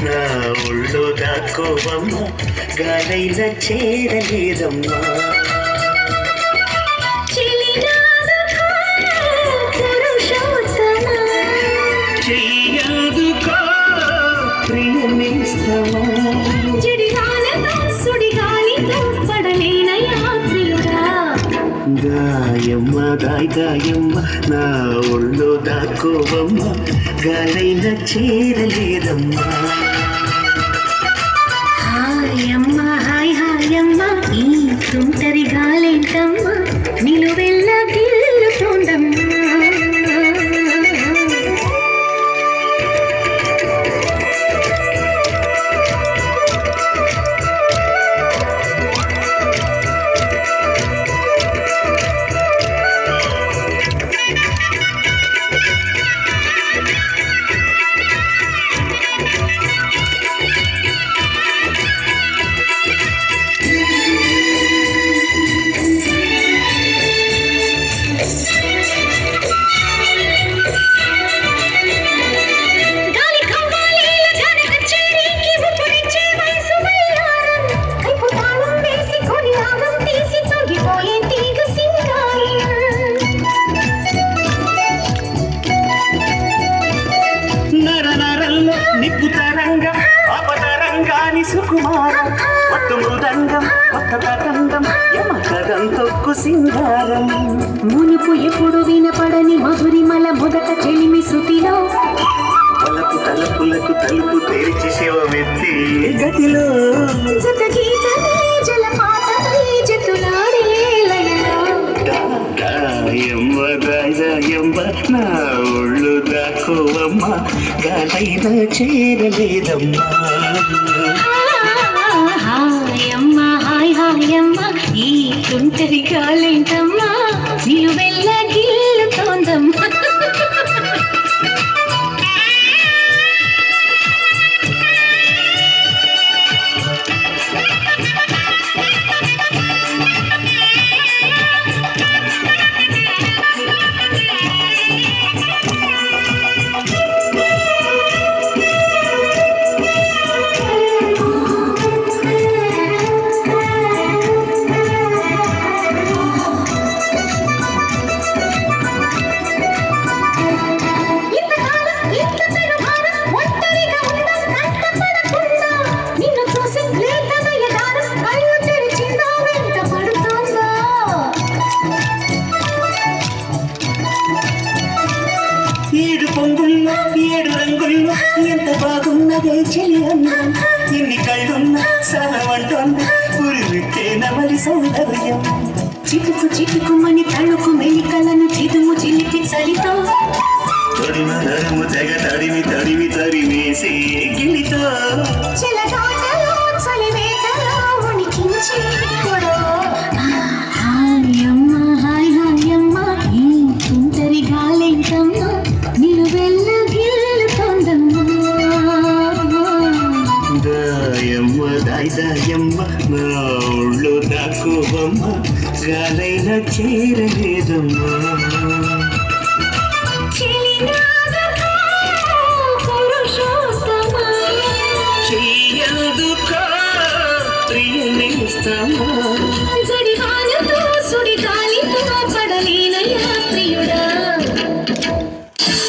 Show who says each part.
Speaker 1: నా ఒళ్ళు దాక్కోవమ్మ గాలైన చేరలేదమ్మా చెయ్యదుకో ప్రియమిస్తమా గాయమ్మ గాయమ్మ నా ఒళ్ళు దాక్కోవమ్మ గాలైన చేరలేదమ్మా
Speaker 2: హాయమ్మ హాయమ్మ ఈ తుంటరి గాలేంటమ్మ నిలువెల్ల గిల్లుతోందమ్మా
Speaker 1: నిప్పుతరంగా అపతరంగాని సుకుమారం కొత్త మృదంగం కొత్త తరంగం యమకదం తొక్కు సింగారం
Speaker 2: మునుపు ఎప్పుడు వినపడని మధురిమల మొదట చెలిమి శృతిలో
Speaker 1: తలుపు తలుపులకు తలుపు తెరిచి శివమెత్తి గతిలో
Speaker 2: జత గీతలే జలపాతమై జతులాడే లయలో
Speaker 1: గాయమ్మ గాయమ్మ నా ఒళ్ళు దాకోవమ్మ గాలైన చేరలేదమ్మా
Speaker 2: హాయమ్మ హాయమ్మ ఈ తుంటరి గాలేంటమ్మా నిలువెల్ల గిల్లుతోందమ్మా
Speaker 1: ఏడు పొంగుల్లో ఏడు రంగుల్లో ఎంత బాగున్నదే చెలి అందం ఎన్ని కళ్ళున్న సహవంటున్న పురివిట్టే నమలి సౌందర్యం
Speaker 2: చిటుకు చిటుకుమని తణుకు మెలికలను చిదుము చిలిపి చలితో
Speaker 1: తొడిమ నడుము తెగ తడివి తడివి తరివేసి గిలితో
Speaker 2: చెలగాటలో చలివేటలో ఉనికించి హాయమ్మ హాయమ్మ ఈ తుంటరి గాలేంటమ్మ నిలువెల్ల గిల్లుతోందమ్మా
Speaker 1: దాయమ్మ దాయమ్మ నా ఒళ్ళు దాకోవమ్మ గాలైన చేరలేదమ్మా చెయ్యదుకో ప్రియమిస్తమా